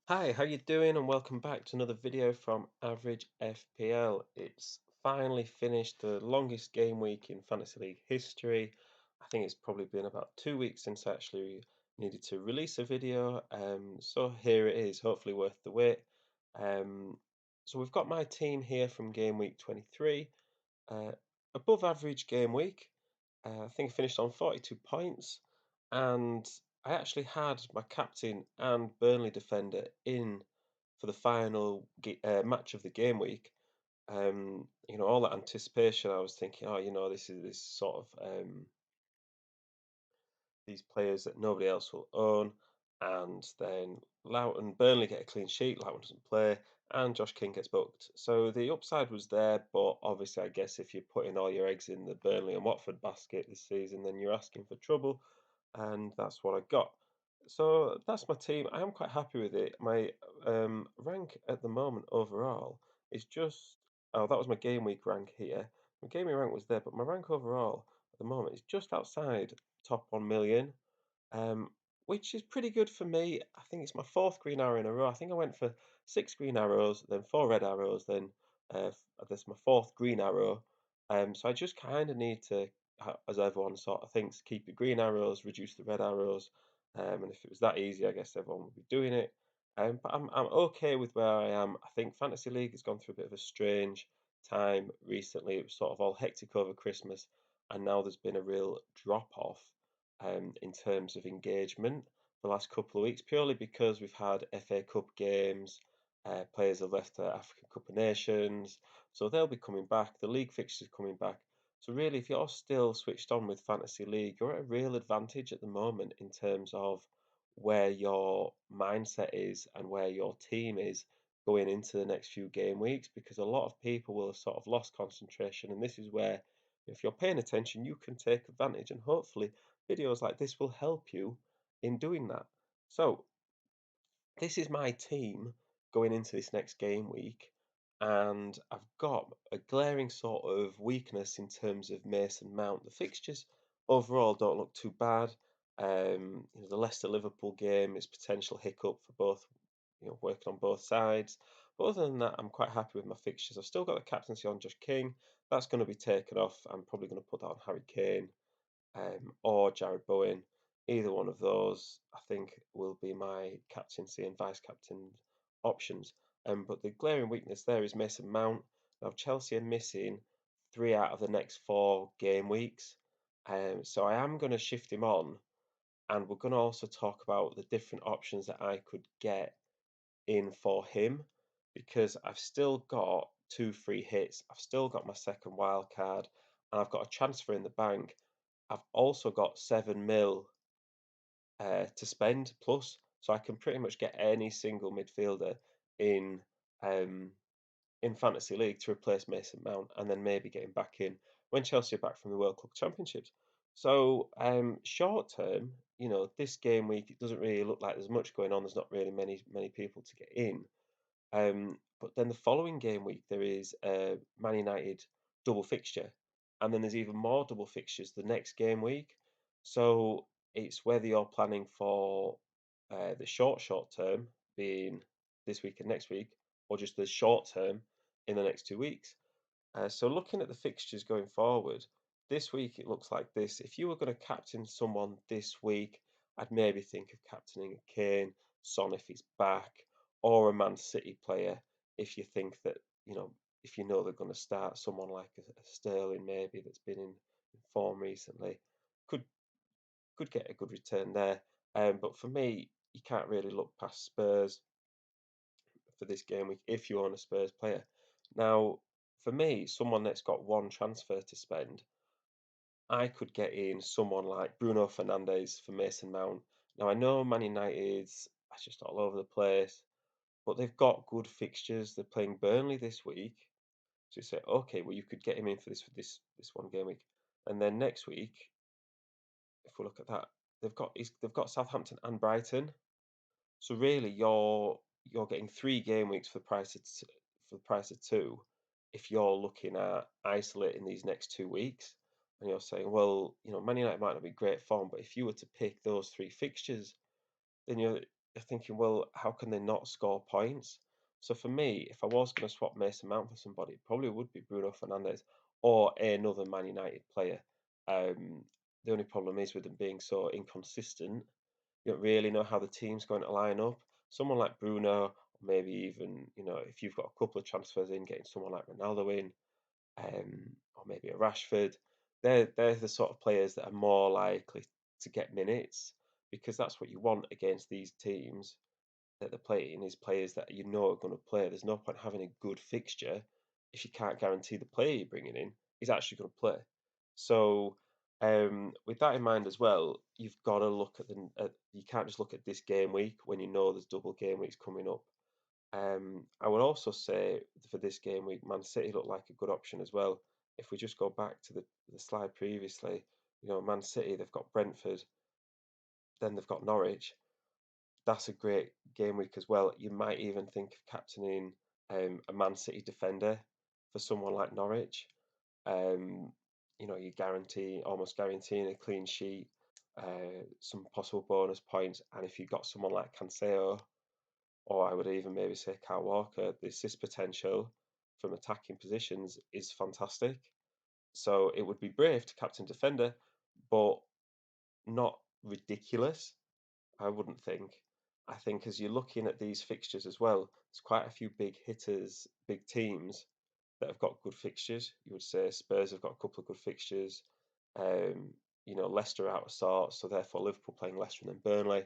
Hi, how you doing? And welcome back to another video from Average FPL. It's finally finished the longest game week in Fantasy League history. I think it's probably been about 2 weeks since I actually needed to release a video. So here it is, hopefully worth the wait. Um, so we've got my team here from game week 23. Uh, Above average game week. I think I finished on 42 points, and I actually had my captain and Burnley defender in for the final match of the game week. All that anticipation. I was thinking, oh, this is this sort of these players that nobody else will own. And then Loughton, Burnley get a clean sheet, Loughton doesn't play, and Josh King gets booked. So the upside was there, but obviously, I guess if you're putting all your eggs in the Burnley and Watford basket this season, then you're asking for trouble, and that's what I got. So that's my team. I am quite happy with it. My rank at the moment overall is just oh, that was my game week rank here. My game week rank was there, but my rank overall at the moment is just outside top 1 million, um, which is pretty good for me. I think it's my fourth green arrow in a row. I think I went for six green arrows, then four red arrows, then this my fourth green arrow. So I just kind of need to, as everyone sort of thinks, keep the green arrows, reduce the red arrows. And if it was that easy, I guess everyone would be doing it. But I'm okay with where I am. I think Fantasy League has gone through a bit of a strange time recently. It was sort of all hectic over Christmas, and now there's been a real drop off in terms of engagement the last couple of weeks, purely because we've had FA Cup games, players have left the African Cup of Nations, so they'll be coming back. The league fixtures coming back. So really, if you're still switched on with Fantasy League, you're at a real advantage at the moment in terms of where your mindset is and where your team is going into the next few game weeks, because a lot of people will have sort of lost concentration, and this is where if you're paying attention, you can take advantage, and hopefully videos like this will help you in doing that. So, this is my team going into this next game week, and I've got a glaring sort of weakness in terms of Mason Mount. The fixtures overall don't look too bad. The Leicester Liverpool game is potential hiccup for both, working on both sides. But other than that, I'm quite happy with my fixtures. I've still got the captaincy on Josh King. That's going to be taken off. I'm probably going to put that on Harry Kane, or Jared Bowen. Either one of those, I think, will be my captaincy and vice captain options. But the glaring weakness there is Mason Mount. Now, Chelsea are missing three out of the next four game weeks. So I am going to shift him on, and we're going to also talk about the different options that I could get in for him, because I've still got two free hits. I've still got my second wild card, and I've got a transfer in the bank. I've also got 7 mil to spend plus, so I can pretty much get any single midfielder in um, in fantasy league to replace Mason Mount, and then maybe get him back in when Chelsea are back from the World Club Championships. So short term, this game week it doesn't really look like there's much going on. There's not really many people to get in. But then the following game week, there is a Man United double fixture, and then there's even more double fixtures the next game week. So it's whether you're planning for the short term, being this week and next week, or just the short term in the next 2 weeks. So looking at the fixtures going forward, this week it looks like this. If you were going to captain someone this week, I'd maybe think of captaining a Kane, Son if he's back, or a Man City player if you think that, if you know they're going to start someone like a Sterling maybe that's been in form recently, could could get a good return there. But for me, you can't really look past Spurs for this game week if you own a Spurs player. Now, for me, someone that's got one transfer to spend, I could get in someone like Bruno Fernandes for Mason Mount. Now, I know Man United's that's just all over the place, but they've got good fixtures. They're playing Burnley this week, so you say, okay, well, you could get him in for this one game week, and then next week, if we look at that, they've got Southampton and Brighton. So really, you're getting three game weeks for the price of two. If you're looking at isolating these next 2 weeks, and you're saying, well, Man United might not be great form, but if you were to pick those three fixtures, then you're thinking, well, how can they not score points? So for me, if I was going to swap Mason Mount for somebody, it probably would be Bruno Fernandes or another Man United player. Um, the only problem is with them being so inconsistent, you don't really know how the team's going to line up. Someone like Bruno, or maybe even, if you've got a couple of transfers in, getting someone like Ronaldo in, or maybe a Rashford, they're the sort of players that are more likely to get minutes because that's what you want against these teams that they're playing is players that you know are going to play. There's no point having a good fixture if you can't guarantee the player you're bringing in is actually going to play. So, with that in mind as well, you've got to look you can't just look at this game week when you know there's double game weeks coming up. I would also say for this game week, Man City look like a good option as well. If we just go back to the slide previously, Man City, they've got Brentford, then they've got Norwich. That's a great game week as well. You might even think of captaining a Man City defender for someone like Norwich. Um, you almost guaranteeing a clean sheet, some possible bonus points, and if you've got someone like Cancelo, or I would even maybe say Kyle Walker, the assist potential from attacking positions is fantastic. So it would be brave to captain defender, but not ridiculous. I wouldn't think. I think as you're looking at these fixtures as well, there's quite a few big hitters, big teams that have got good fixtures. You would say Spurs have got a couple of good fixtures. Um, Leicester are out of sorts, so therefore Liverpool playing Leicester and then Burnley.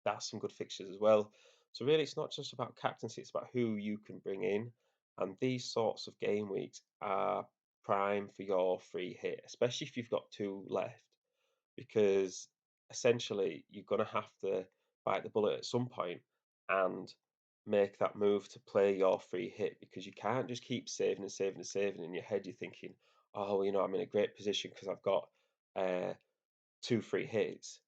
That's some good fixtures as well. So really, it's not just about captaincy; it's about who you can bring in. And these sorts of game weeks are prime for your free hit, especially if you've got two left because essentially you're going to have to bite the bullet at some point and make that move to play your free hit because you can't just keep saving and saving and saving. In your head, you're thinking, oh, I'm in a great position because I've got uh, two free hits.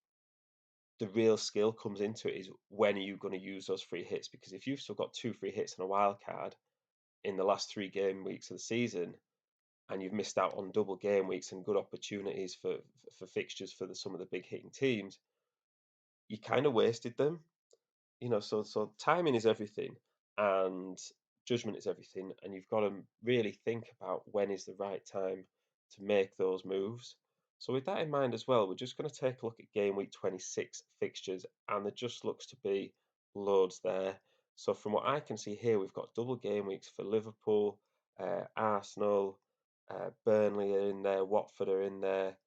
The real skill comes into it is when are you going to use those free hits? Because if you've still got two free hits and a wild card in the last three game weeks of the season, and you've missed out on double game weeks and good opportunities for fixtures for some of the big hitting teams, you kind of wasted them. So timing is everything, and judgment is everything, and you've got to really think about when is the right time to make those moves. So with that in mind as well, we're just going to take a look at game week 26 fixtures, and there just looks to be loads there. So from what I can see here, we've got double game weeks for Liverpool, Arsenal, Burnley are in there, Watford are in there.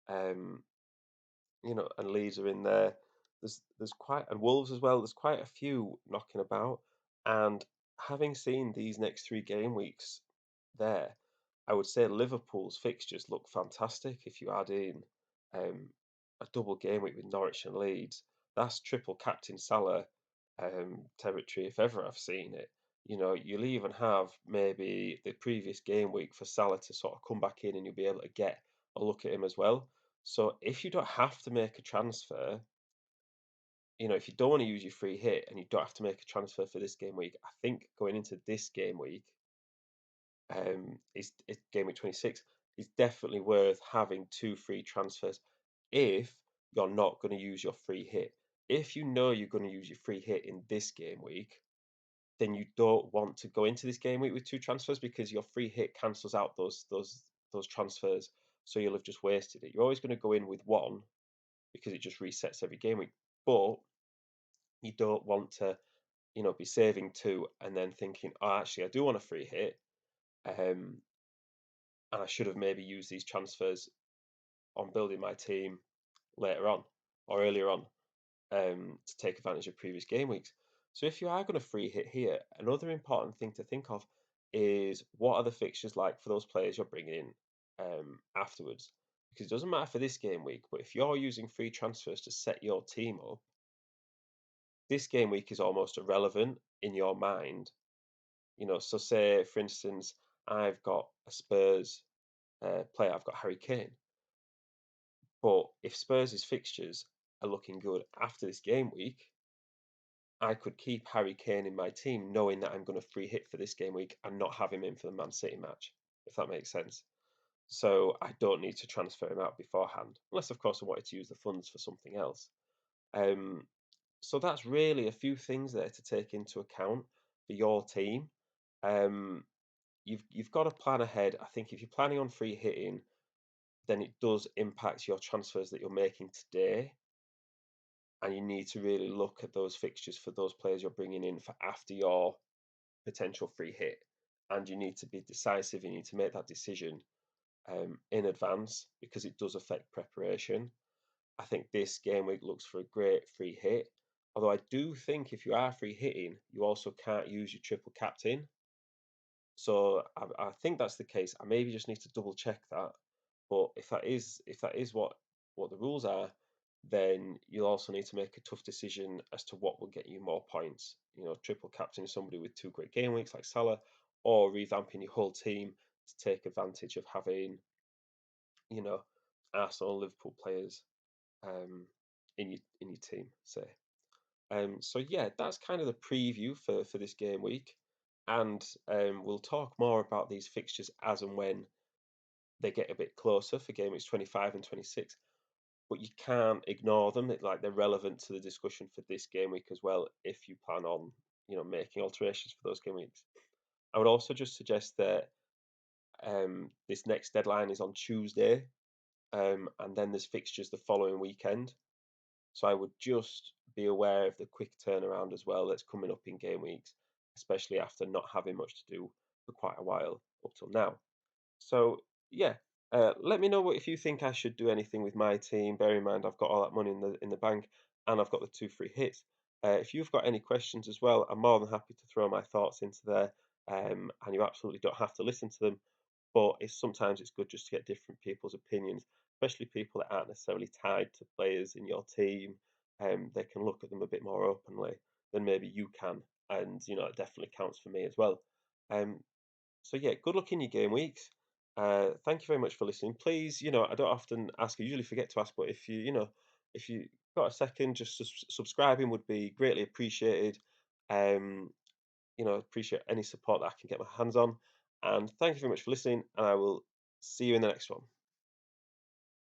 Um, and Leeds are in there. There's quite and Wolves as well. There's quite a few knocking about, and having seen these next three game weeks there, I would say Liverpool's fixtures look fantastic. If you add in um, a double game week with Norwich and Leeds, that's triple captain Salah territory if ever I've seen it. You'll even have maybe the previous game week for Salah to sort of come back in, and you'll be able to get a look at him as well. So if you don't have to make a transfer, if you don't want to use your free hit and you don't have to make a transfer for this game week, I think going into this game week, is game week 26, is definitely worth having two free transfers if you're not going to use your free hit. If you know you're going to use your free hit in this game week, then you don't want to go into this game week with two transfers because your free hit cancels out those transfers. So you'll have just wasted it. You're always going to go in with one because it just resets every game week. But you don't want to, be saving two and then thinking, oh, actually, I do want a free hit, and I should have maybe used these transfers on building my team later on or earlier on to take advantage of previous game weeks. So if you are going to free hit here, another important thing to think of is what are the fixtures like for those players you're bringing in afterwards. Because it doesn't matter for this game week, but if you're using free transfers to set your team up, this game week is almost irrelevant in your mind. So say for instance, I've got a Spurs player, I've got Harry Kane, but if Spurs' fixtures are looking good after this game week, I could keep Harry Kane in my team knowing that I'm going to free hit for this game week and not have him in for the Man City match, if that makes sense. So I don't need to transfer him out beforehand, unless of course I wanted to use the funds for something else. Um, So that's really a few things there to take into account for your team. Um, you've got to plan ahead. I think if you're planning on free hitting, then it does impact your transfers that you're making today, and you need to really look at those fixtures for those players you're bringing in for after your potential free hit, and you need to be decisive. You need to make that decision in advance because it does affect preparation. I think this game week looks for a great free hit. Although I do think if you are free hitting, you also can't use your triple captain. So I think that's the case. I maybe just need to double check that. But if that is what the rules are, then you'll also need to make a tough decision as to what will get you more points. You know, triple captain somebody with two great game weeks like Salah, or revamping your whole team to take advantage of having, you know, Arsenal, Liverpool players in your team, say. So yeah, that's kind of the preview for this game week, and we'll talk more about these fixtures as and when they get a bit closer for game weeks 25 and 26. But you can't ignore them; like they're relevant to the discussion for this game week as well. If you plan on, making alterations for those game weeks, I would also just suggest that this next deadline is on Tuesday, and then there's fixtures the following weekend. So I would just be aware of the quick turnaround as well that's coming up in game weeks, especially after not having much to do for quite a while up till now. So yeah, let me know what if you think I should do anything with my team. Bear in mind I've got all that money in the bank, and I've got the two free hits. If you've got any questions as well, I'm more than happy to throw my thoughts into there. And you absolutely don't have to listen to them, but sometimes it's good just to get different people's opinions, especially people that aren't necessarily tied to players in your team. They can look at them a bit more openly than maybe you can, and it definitely counts for me as well. Um, so yeah, good luck in your game weeks. Thank you very much for listening. Please, I don't often ask. I usually forget to ask, but if you got a second, just subscribing would be greatly appreciated. Um, appreciate any support that I can get my hands on. And thank you very much for listening. And I will see you in the next one.